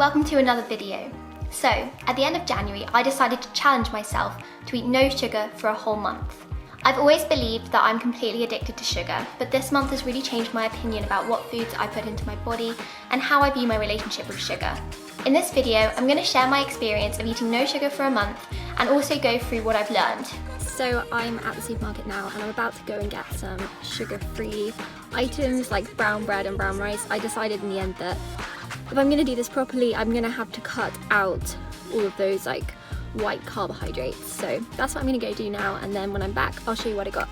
welcome to another video. So, at the end of January, I decided to challenge myself to eat no sugar for a whole month. I've always believed that I'm completely addicted to sugar, but this month has really changed my opinion about what foods I put into my body and how I view my relationship with sugar. In this video, I'm going to share my experience of eating no sugar for a month and also go through what I've learned. So I'm at the supermarket now and I'm about to go and get some sugar-free items like brown bread and brown rice. I decided in the end that if I'm going to do this properly, I'm going to have to cut out all of those like white carbohydrates. So that's what I'm going to go do now, and then when I'm back, I'll show you what I got.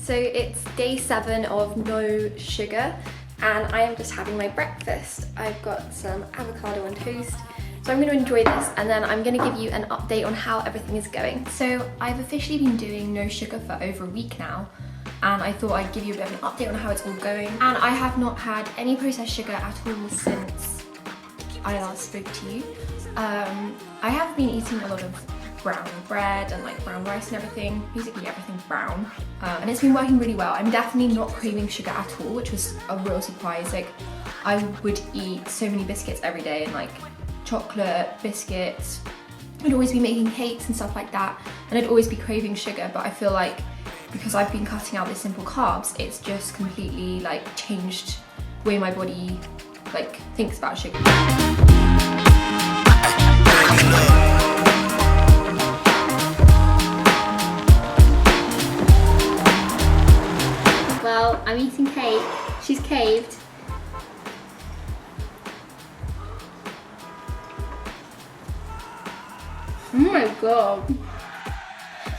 So it's day 7 of no sugar and I am just having my breakfast. I've got some avocado on toast, so I'm going to enjoy this and then I'm going to give you an update on how everything is going. So I've officially been doing no sugar for over a week now, and I thought I'd give you a bit of an update on how it's all going. And I have not had any processed sugar at all since I last spoke to you. I have been eating a lot of brown bread and like brown rice and everything, basically everything brown, and it's been working really well. I'm definitely not craving sugar at all, which was a real surprise. Like, I would eat so many biscuits every day, and like chocolate biscuits. I'd always be making cakes and stuff like that, and I'd always be craving sugar, but I feel like because I've been cutting out the simple carbs, it's just completely like changed the way my body like thinks about sugar. Well, I'm eating cake. She's caved. Oh my god.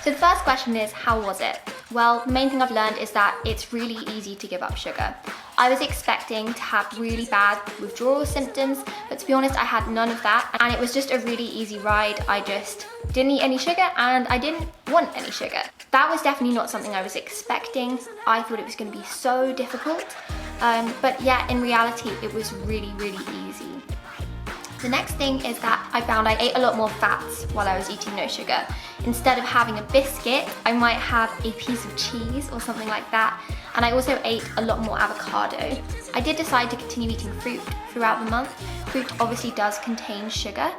So the first question is, how was it? Well, the main thing I've learned is that it's really easy to give up sugar. I was expecting to have really bad withdrawal symptoms, but to be honest, I had none of that, and it was just a really easy ride. I just didn't eat any sugar and I didn't want any sugar. That was definitely not something I was expecting. I thought it was going to be so difficult, but yeah, in reality, it was really, really easy. The next thing is that I found I ate a lot more fats while I was eating no sugar. Instead of having a biscuit, I might have a piece of cheese or something like that. And I also ate a lot more avocado. I did decide to continue eating fruit throughout the month. Fruit obviously does contain sugar,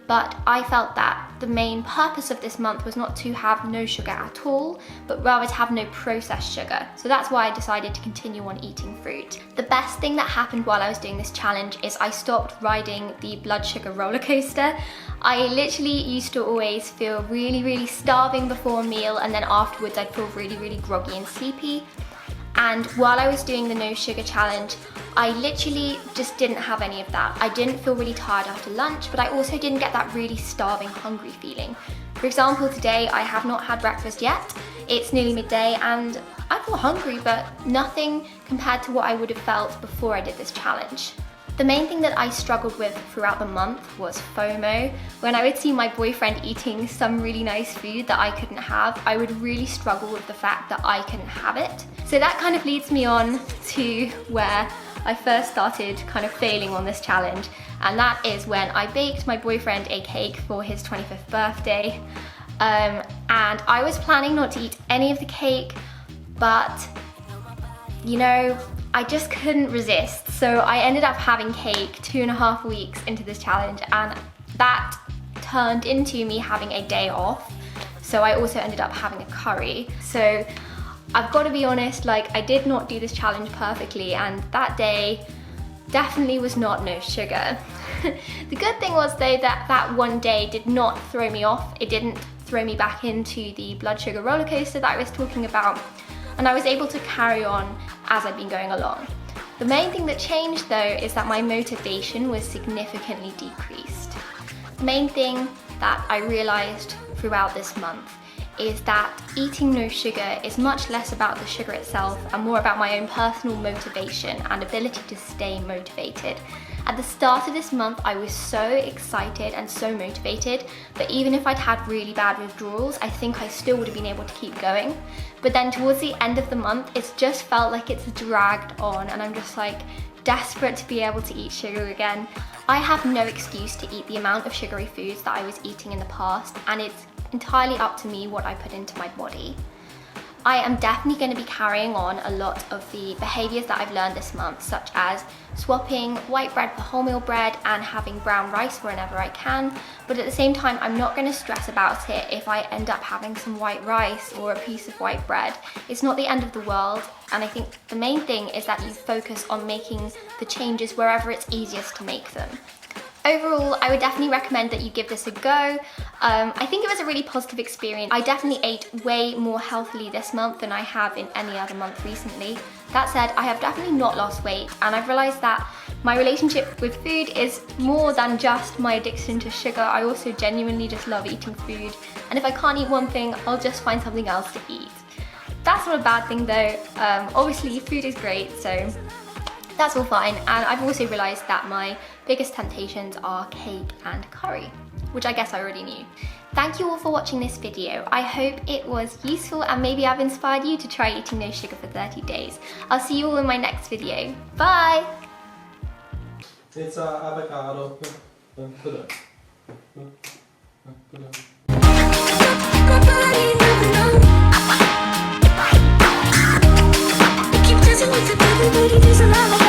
but I felt that the main purpose of this month was not to have no sugar at all, but rather to have no processed sugar. So that's why I decided to continue on eating fruit. The best thing that happened while I was doing this challenge is I stopped riding the blood sugar roller coaster. I literally used to always feel really, really starving before a meal, and then afterwards I'd feel really, really groggy and sleepy. And while I was doing the no sugar challenge, I literally just didn't have any of that. I didn't feel really tired after lunch, but I also didn't get that really starving, hungry feeling. For example, today I have not had breakfast yet. It's nearly midday and I feel hungry, but nothing compared to what I would have felt before I did this challenge. The main thing that I struggled with throughout the month was FOMO. When I would see my boyfriend eating some really nice food that I couldn't have, I would really struggle with the fact that I couldn't have it. So that kind of leads me on to where I first started kind of failing on this challenge, and that is when I baked my boyfriend a cake for his 25th birthday. And I was planning not to eat any of the cake, but you know, I just couldn't resist. So I ended up having cake 2.5 weeks into this challenge, and that turned into me having a day off. So I also ended up having a curry. So I've got to be honest, like, I did not do this challenge perfectly, and that day definitely was not no sugar. The good thing was though that that one day did not throw me off. It didn't throw me back into the blood sugar roller coaster that I was talking about, and I was able to carry on as I've been going along. The main thing that changed though is that my motivation was significantly decreased. The main thing that I realized throughout this month is that eating no sugar is much less about the sugar itself and more about my own personal motivation and ability to stay motivated. At the start of this month, I was so excited and so motivated that even if I'd had really bad withdrawals, I think I still would have been able to keep going. But then towards the end of the month, it's just felt like it's dragged on and I'm just like desperate to be able to eat sugar again. I have no excuse to eat the amount of sugary foods that I was eating in the past, and it's entirely up to me what I put into my body. I am definitely going to be carrying on a lot of the behaviours that I've learned this month, such as swapping white bread for wholemeal bread and having brown rice whenever I can, but at the same time I'm not going to stress about it if I end up having some white rice or a piece of white bread. It's not the end of the world, and I think the main thing is that you focus on making the changes wherever it's easiest to make them. Overall, I would definitely recommend that you give this a go. I think it was a really positive experience. I definitely ate way more healthily this month than I have in any other month recently. That said, I have definitely not lost weight, and I've realised that my relationship with food is more than just my addiction to sugar. I also genuinely just love eating food, and if I can't eat one thing, I'll just find something else to eat. That's not a bad thing though. Obviously food is great, so that's all fine. And I've also realised that my biggest temptations are cake and curry, which I guess I already knew. Thank you all for watching this video. I hope it was useful and maybe I've inspired you to try eating no sugar for 30 days. I'll see you all in my next video. Bye! It's avocado. Put it. Keep dancing with the devil, but he doesn't love me.